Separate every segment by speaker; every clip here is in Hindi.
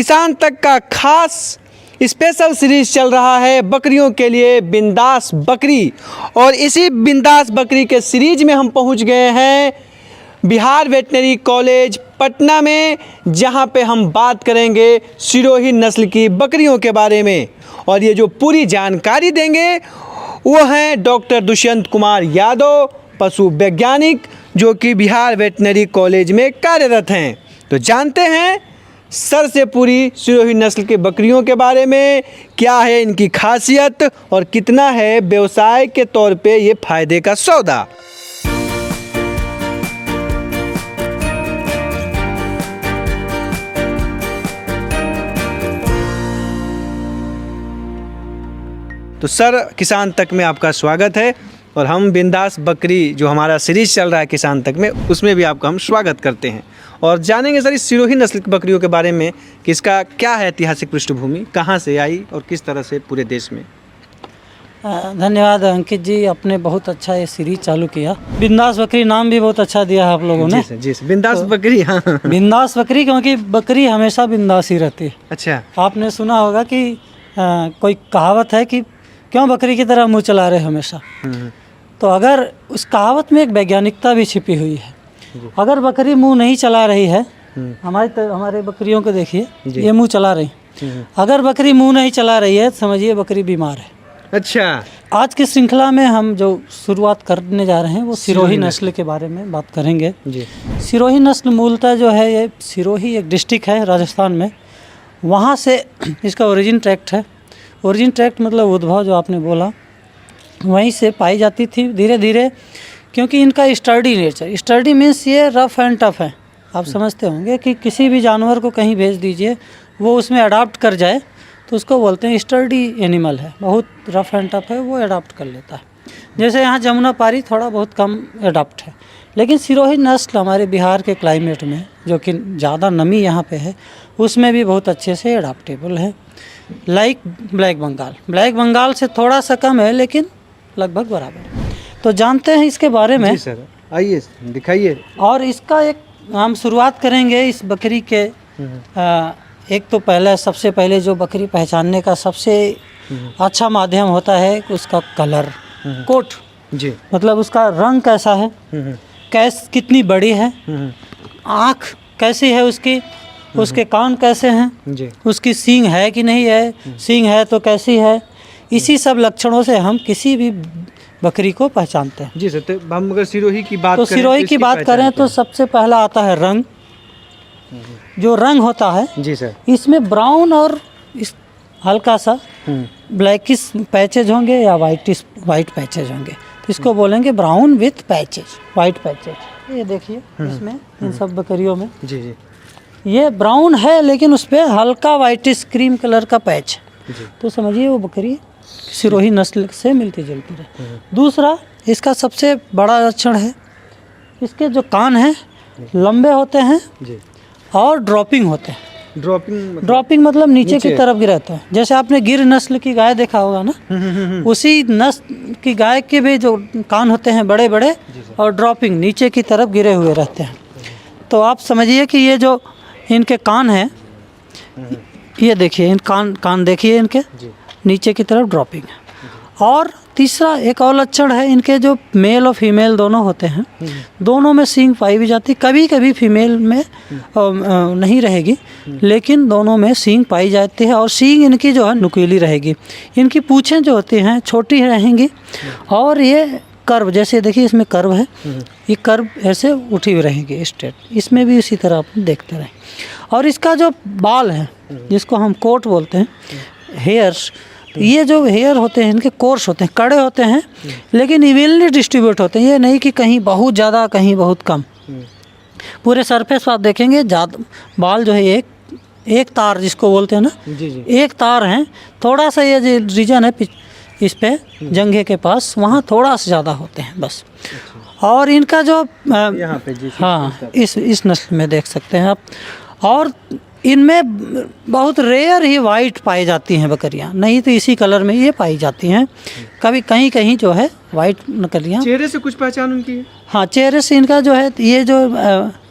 Speaker 1: किसान तक का खास स्पेशल सीरीज चल रहा है बकरियों के लिए बिंदास बकरी। और इसी बिंदास बकरी के सीरीज में हम पहुंच गए हैं बिहार वेटनरी कॉलेज पटना में, जहां पे हम बात करेंगे सिरोही नस्ल की बकरियों के बारे में। और ये जो पूरी जानकारी देंगे वो हैं डॉक्टर दुष्यंत कुमार यादव, पशु वैज्ञानिक, जो कि बिहार वेटनरी कॉलेज में कार्यरत हैं। तो जानते हैं सर से पूरी सिरोही नस्ल के बकरियों के बारे में, क्या है इनकी खासियत और कितना है व्यवसाय के तौर पे ये फायदे का सौदा। तो सर, किसान तक में आपका स्वागत है और हम बिंदास बकरी जो हमारा सीरीज चल रहा है किसान तक में, उसमें भी आपका हम स्वागत करते हैं। और जानेंगे सर इस सिरोही नस्ल की बकरियों के बारे में कि इसका क्या है ऐतिहासिक पृष्ठभूमि, कहाँ से आई और किस तरह से पूरे देश में।
Speaker 2: धन्यवाद अंकित जी, आपने बहुत अच्छा ये सीरीज चालू किया। बिंदास बकरी नाम भी बहुत अच्छा दिया है आप लोगों ने।
Speaker 1: जी सर, बिंदास बकरी। हाँ,
Speaker 2: बिंदास बकरी, क्योंकि बकरी हमेशा बिंदास ही रहती है।
Speaker 1: अच्छा,
Speaker 2: आपने सुना होगा कि कोई कहावत है कि क्यों बकरी की तरह मुंह चला रहे हमेशा। तो अगर उस कहावत में एक वैज्ञानिकता भी छिपी हुई है। अगर बकरी मुंह नहीं चला रही है, हमारे बकरियों को देखिए, ये मुंह चला रही। अगर बकरी मुंह नहीं चला रही है, समझिए बकरी बीमार है।
Speaker 1: अच्छा,
Speaker 2: आज की श्रृंखला में हम जो शुरुआत करने जा रहे हैं वो सिरोही नस्ल के बारे में बात करेंगे।
Speaker 1: जी।
Speaker 2: सिरोही नस्ल मूलतः जो है, ये सिरोही एक डिस्ट्रिक्ट है राजस्थान में, वहाँ से इसका ओरिजिन ट्रैक्ट है। ओरिजिन ट्रैक्ट मतलब उद्भव जो आपने बोला, वहीं से पाई जाती थी धीरे धीरे। क्योंकि इनका स्टर्डी नेचर, स्टर्डी मीन्स ये रफ एंड टफ है। आप समझते होंगे कि किसी भी जानवर को कहीं भेज दीजिए, वो उसमें अडाप्ट कर जाए तो उसको बोलते हैं स्टर्डी एनिमल है। बहुत रफ एंड टफ है, वो अडाप्ट कर लेता है। जैसे यहाँ जमुना पारी थोड़ा बहुत कम अडाप्ट है, लेकिन सिरोही नस्ल हमारे बिहार के क्लाइमेट में, जो कि ज़्यादा नमी यहाँ पे है, उसमें भी बहुत अच्छे से अडाप्टेबल है। Like black Bengal, black Bengal से थोड़ा सा कम है लेकिन लगभग बराबर है। तो जानते हैं इसके बारे में।
Speaker 1: जी सर, आइए दिखाइए।
Speaker 2: और इसका एक हम शुरुआत करेंगे इस बकरी के। एक तो सबसे पहले जो बकरी पहचानने का सबसे अच्छा माध्यम होता है उसका कलर, कोट।
Speaker 1: जी।
Speaker 2: मतलब उसका रंग कैसा है, कितनी बड़ी है, आँख कैसी है उसकी, उसके कान कैसे हैं,
Speaker 1: जी।
Speaker 2: उसकी सींग है कि नहीं है, सींग है तो कैसी है। इसी सब लक्षणों से हम किसी भी बकरी को पहचानते हैं।
Speaker 1: जी सर, तो हम अगर सिरोही की बात
Speaker 2: तो
Speaker 1: करें,
Speaker 2: सिरोही की बात करें तो सबसे पहला आता है रंग। जो रंग होता है,
Speaker 1: जी सर,
Speaker 2: इसमें ब्राउन और इस हल्का सा ब्लैकिश पैचेज होंगे या वाइट पैचेज होंगे, तो इसको बोलेंगे brown with patches, white patches. ये देखिए इसमें इन सब बकरियों में
Speaker 1: जी जी,
Speaker 2: ये ब्राउन है लेकिन उस पर हल्का वाइटिश क्रीम कलर का पैच, तो समझिए वो बकरी सिरोही नस्ल से मिलती जुलती है। दूसरा, इसका सबसे बड़ा लक्षण है, इसके जो कान हैं लंबे होते हैं
Speaker 1: जी।
Speaker 2: और ड्रॉपिंग होते हैं।
Speaker 1: ड्रॉपिंग
Speaker 2: मतलब नीचे की तरफ गिरते हैं। जैसे आपने गिर नस्ल की गाय देखा होगा ना, उसी नस्ल की गाय के भी जो कान होते हैं बड़े बड़े और ड्रॉपिंग नीचे की तरफ गिरे हुए रहते हैं। तो आप समझिए कि ये जो इनके कान हैं, ये देखिए इन कान देखिए इनके नीचे की तरफ ड्रॉपिंग है। और तीसरा एक और लक्षण है, इनके जो मेल और फीमेल दोनों होते हैं, दोनों में सींग पाई भी जाती। कभी कभी फीमेल में नहीं रहेगी, लेकिन दोनों में सींग पाई जाती है। और सींग इनकी जो है नुकीली रहेगी। इनकी पूँछें जो होती हैं छोटी रहेंगी। और ये कर्व, जैसे देखिए इसमें कर्व है, ये कर्व ऐसे उठी हुई रहेगी स्ट्रेट, इसमें भी इसी तरह आप देखते रहें। और इसका जो बाल है, जिसको हम कोट बोलते हैं, हेयर्स, ये जो हेयर होते हैं इनके कोर्स होते हैं, कड़े होते हैं, लेकिन इवनली डिस्ट्रीब्यूट होते हैं। ये नहीं कि कहीं बहुत ज़्यादा कहीं बहुत कम। पूरे सरफेस पर आप देखेंगे ज़्यादा बाल जो है एक तार जिसको बोलते हैं ना, एक तार हैं। थोड़ा सा ये जो रीजन है इस पे जंघे के पास, वहाँ थोड़ा सा ज़्यादा होते हैं बस। और इनका जो यहाँ पे, हाँ, इस नस्ल में देख सकते हैं आप। और इनमें बहुत रेयर ही वाइट पाई जाती हैं बकरियां, नहीं तो इसी कलर में ये पाई जाती हैं। कभी कहीं कहीं जो है वाइट बकरियां।
Speaker 1: चेहरे से कुछ पहचान उनकी है?
Speaker 2: हाँ, चेहरे से इनका जो है ये जो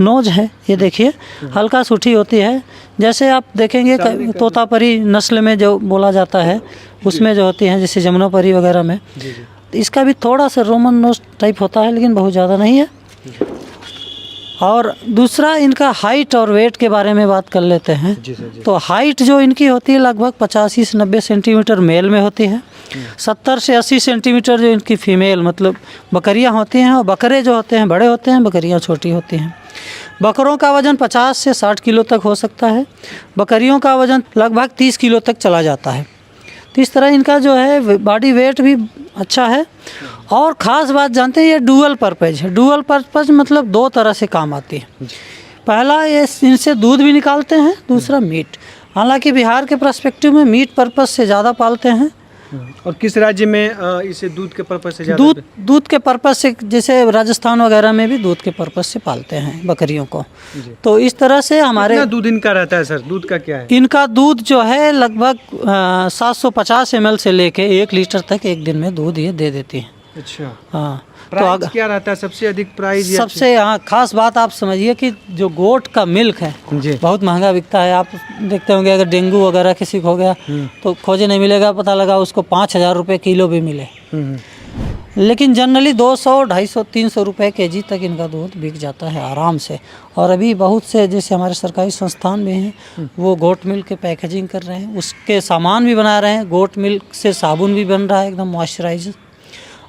Speaker 2: नोज है ये देखिए हल्का सूठी होती है। जैसे आप देखेंगे तोतापरी नस्ल में जो बोला जाता है उसमें जो होती हैं, जैसे जमुनापरी वगैरह में, इसका भी थोड़ा सा रोमन नोज टाइप होता है लेकिन बहुत ज़्यादा नहीं है। और दूसरा इनका हाइट और वेट के बारे में बात कर लेते हैं। तो हाइट जो इनकी होती है लगभग 85 से 90 सेंटीमीटर मेल में होती है, 70 से 80 सेंटीमीटर जो इनकी फीमेल मतलब बकरियां होती हैं, और बकरे जो होते हैं बड़े होते हैं, बकरियां छोटी होती हैं। बकरों का वज़न 50 से 60 किलो तक हो सकता है, बकरियों का वज़न लगभग 30 किलो तक चला जाता है। तो इस तरह इनका जो है बॉडी वेट भी अच्छा है। और ख़ास बात जानते हैं, ये डुअल पर्पज़ है। डुअल पर्पज़ मतलब दो तरह से काम आती है। पहला, ये इनसे दूध भी निकालते हैं, दूसरा मीट। हालांकि बिहार के पर्सपेक्टिव में मीट पर्पज़ से ज़्यादा पालते हैं।
Speaker 1: और किस राज्य में इसे दूध के पर्पज से ज़्यादा?
Speaker 2: दूध के पर्पज़ से, जैसे राजस्थान वगैरह में भी दूध के पर्पज़ से पालते हैं बकरियों को। तो इस तरह से हमारे
Speaker 1: कितना दूध इनका रहता है सर? दूध का क्या है?
Speaker 2: इनका दूध जो है लगभग 750 ml से लेके 1 लीटर तक एक दिन में दूध ये दे देती हैं।
Speaker 1: अच्छा,
Speaker 2: हाँ।
Speaker 1: प्राइस क्या रहता है? सबसे अधिक प्राइस?
Speaker 2: सबसे हाँ खास बात आप समझिए कि जो गोट का मिल्क है
Speaker 1: जी,
Speaker 2: बहुत महंगा बिकता है। आप देखते होंगे अगर डेंगू वगैरह किसी को हो गया तो खोजे नहीं मिलेगा, पता लगा उसको 5,000 रुपये किलो भी मिले। लेकिन जनरली 200, 250, 300 रुपये केजी तक इनका दूध बिक जाता है आराम से। और अभी बहुत से जैसे हमारे सरकारी संस्थान में हैं वो गोट मिल्क के पैकेजिंग कर रहे हैं, उसके सामान भी बना रहे हैं। गोट मिल्क से साबुन भी बन रहा है एकदम मॉइस्चराइजर,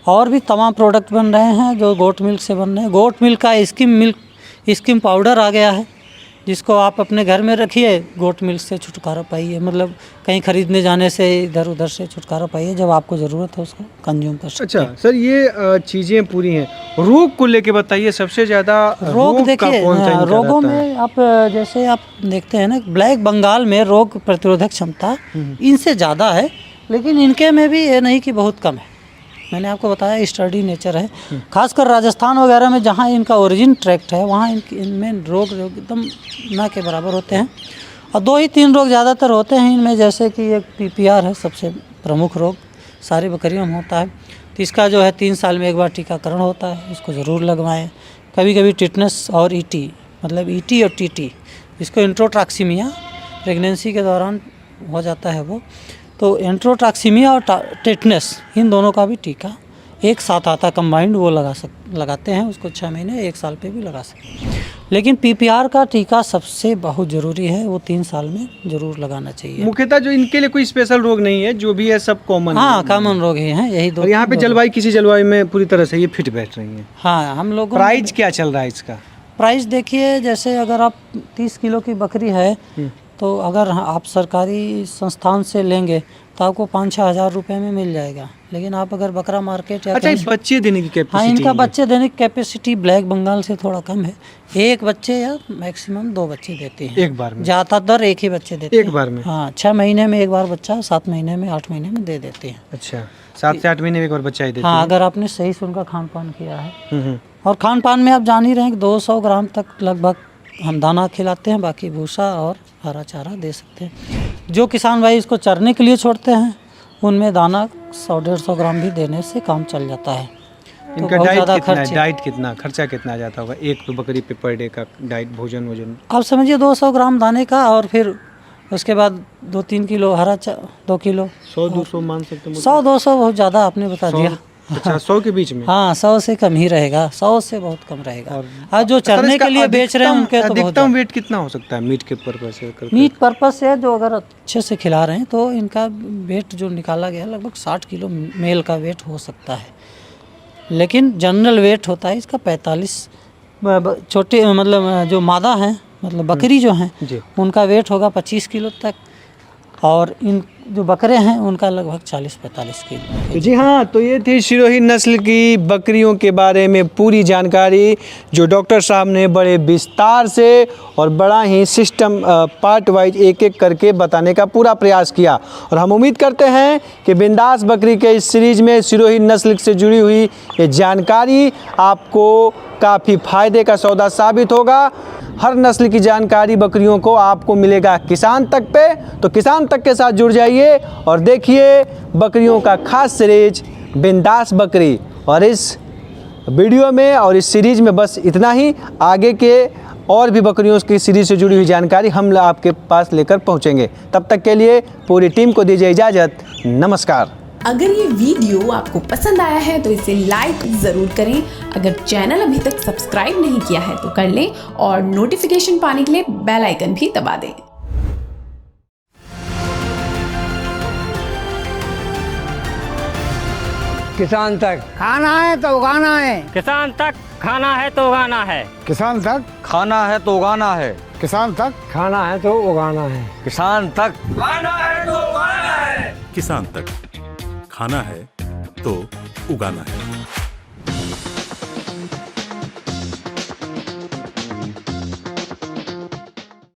Speaker 2: और भी तमाम प्रोडक्ट बन रहे हैं जो गोट मिल्क से बन रहे हैं। गोट मिल्क का स्किम पाउडर आ गया है, जिसको आप अपने घर में रखिए, गोट मिल्क से छुटकारा पाइए। मतलब कहीं खरीदने जाने से इधर उधर से छुटकारा पाइए, जब आपको ज़रूरत है उसको कंज्यूम कर सकते
Speaker 1: अच्छा
Speaker 2: हैं।
Speaker 1: सर, ये चीज़ें पूरी हैं। रोग को लेके बताइए, सबसे ज़्यादा
Speaker 2: रोग देखिए,
Speaker 1: कौन सा इनका
Speaker 2: रोगों
Speaker 1: रहता है?
Speaker 2: में आप जैसे आप देखते हैं ना, ब्लैक बंगाल में रोग प्रतिरोधक क्षमता इनसे ज़्यादा है, लेकिन इनके में भी ये नहीं कि बहुत कम है। मैंने आपको बताया स्टडी नेचर है। खासकर राजस्थान वगैरह में जहाँ इनका ओरिजिन ट्रैक्ट है वहाँ इनमें रोग एकदम ना के बराबर होते हैं। और 2 ही 3 रोग ज़्यादातर होते हैं इनमें, जैसे कि एक PPR है सबसे प्रमुख रोग, सारी बकरियों में होता है। तो इसका जो है 3 साल में एक बार टीकाकरण होता है, इसको ज़रूर लगवाएं। कभी कभी टिटनस और ET मतलब ET और TT, इसको इंट्रोट्रैक्सिमिया प्रेगनेंसी के दौरान हो जाता है वो। तो एंट्रोट्रैक्सिमिया और टेटनस इन दोनों का भी टीका एक साथ आता कंबाइंड, वो लगाते हैं उसको 6 महीने 1 साल पे भी लगा सकते हैं। लेकिन PPR का टीका सबसे बहुत ज़रूरी है, वो 3 साल में ज़रूर लगाना चाहिए।
Speaker 1: मुख्यतः जो इनके लिए कोई स्पेशल रोग नहीं है, जो भी है सब कॉमन।
Speaker 2: हाँ, कॉमन रोग ही हैं यही 2।
Speaker 1: और यहाँ पे जलवायु, किसी जलवायु में पूरी तरह से ये फिट बैठ रही है।
Speaker 2: हाँ, हम लोग
Speaker 1: प्राइस क्या चल रहा है इसका?
Speaker 2: प्राइस देखिए, जैसे अगर आप 30 किलो की बकरी है तो अगर आप सरकारी संस्थान से लेंगे तो आपको 5-6 हज़ार रुपये में मिल जाएगा। लेकिन आप अगर बकरा मार्केट या
Speaker 1: अच्छा, बच्चे देने की कैपेसिटी?
Speaker 2: हाँ, इनका बच्चे देने की कैपेसिटी ब्लैक बंगाल से थोड़ा कम है। 1 बच्चे या मैक्सिमम 2 बच्चे देते हैं
Speaker 1: एक बार में?
Speaker 2: ज़्यादातर 1 ही बच्चे देते हैं
Speaker 1: एक बार में?
Speaker 2: हाँ, 6 महीने में एक बार बच्चा, 7 महीने में, 8 महीने में दे देते हैं।
Speaker 1: अच्छा, 7 से 8 महीने में एक बार बच्चा ही देते
Speaker 2: हाँ,
Speaker 1: हैं?
Speaker 2: अगर आपने सही से उनका खान पान किया है। और खान पान में आप जान ही रहे हैं कि 200 ग्राम तक लगभग हम दाना खिलाते हैं, बाकी भूसा और हरा चारा दे सकते हैं। जो किसान भाई इसको चरने के लिए छोड़ते हैं उनमें दाना 100-150 ग्राम भी देने से काम चल जाता है। तो
Speaker 1: इनका
Speaker 2: बहुत
Speaker 1: डाइट
Speaker 2: ज़्यादा
Speaker 1: कितना है?
Speaker 2: खर्च,
Speaker 1: डाइट कितना, खर्चा कितना आ जाता होगा एक तो बकरी पे पर डे का डाइट, भोजन?
Speaker 2: आप समझिए 200 ग्राम दाने का, और फिर उसके बाद 2-3 किलो हरा 2 किलो,
Speaker 1: 100-200 मान सकते हैं?
Speaker 2: 100-200 बहुत ज़्यादा आपने बता दिया।
Speaker 1: अच्छा, 100 के बीच में?
Speaker 2: हाँ, 100 से कम ही रहेगा, 100 से बहुत कम रहेगा। और जो चरने के लिए बेच रहे हैं उनके तो बहुत
Speaker 1: अधिकतम वेट कितना हो सकता है मीट के पर्पज से?
Speaker 2: मीट पर्पज से जो अगर अच्छे से खिला रहे हैं तो इनका वेट जो निकाला गया लगभग 60 किलो मेल का वेट हो सकता है। लेकिन जनरल वेट होता है इसका 45। छोटे मतलब जो मादा हैं, मतलब बकरी जो हैं, उनका वेट होगा 25 किलो तक। और जो बकरे हैं उनका लगभग 40-45 किलो।
Speaker 1: तो जी हाँ, तो ये थी सिरोही नस्ल की बकरियों के बारे में पूरी जानकारी जो डॉक्टर साहब ने बड़े विस्तार से और बड़ा ही सिस्टम पार्ट वाइज एक एक करके बताने का पूरा प्रयास किया। और हम उम्मीद करते हैं कि बिंदास बकरी के इस सीरीज में सिरोही नस्ल से जुड़ी हुई ये जानकारी आपको काफ़ी फ़ायदे का सौदा साबित होगा। हर नस्ल की जानकारी बकरियों को आपको मिलेगा किसान तक पे, तो किसान तक के साथ जुड़ जाइए और देखिए बकरियों का खास सीरीज बिंदास बकरी। और इस वीडियो में और इस सीरीज में बस इतना ही। आगे के और भी बकरियों की सीरीज से जुड़ी हुई जानकारी हम आपके पास लेकर पहुंचेंगे। तब तक के लिए पूरी टीम को दीजिए इजाज़त। नमस्कार।
Speaker 3: अगर ये वीडियो आपको पसंद आया है तो इसे लाइक ज़रूर करें। अगर चैनल अभी तक सब्सक्राइब नहीं किया है तो कर लें और नोटिफिकेशन पाने के लिए बेल आइकन भी दबा दें।
Speaker 4: किसान तक खाना है तो उगाना है,
Speaker 5: किसान तक खाना है तो उगाना है,
Speaker 4: किसान तक
Speaker 6: खाना है तो उगाना है,
Speaker 4: किसान तक खाना है तो उगाना है,
Speaker 6: किसान तक
Speaker 7: खाना है तो उगाना है, किसान तक खाना है तो उगाना है।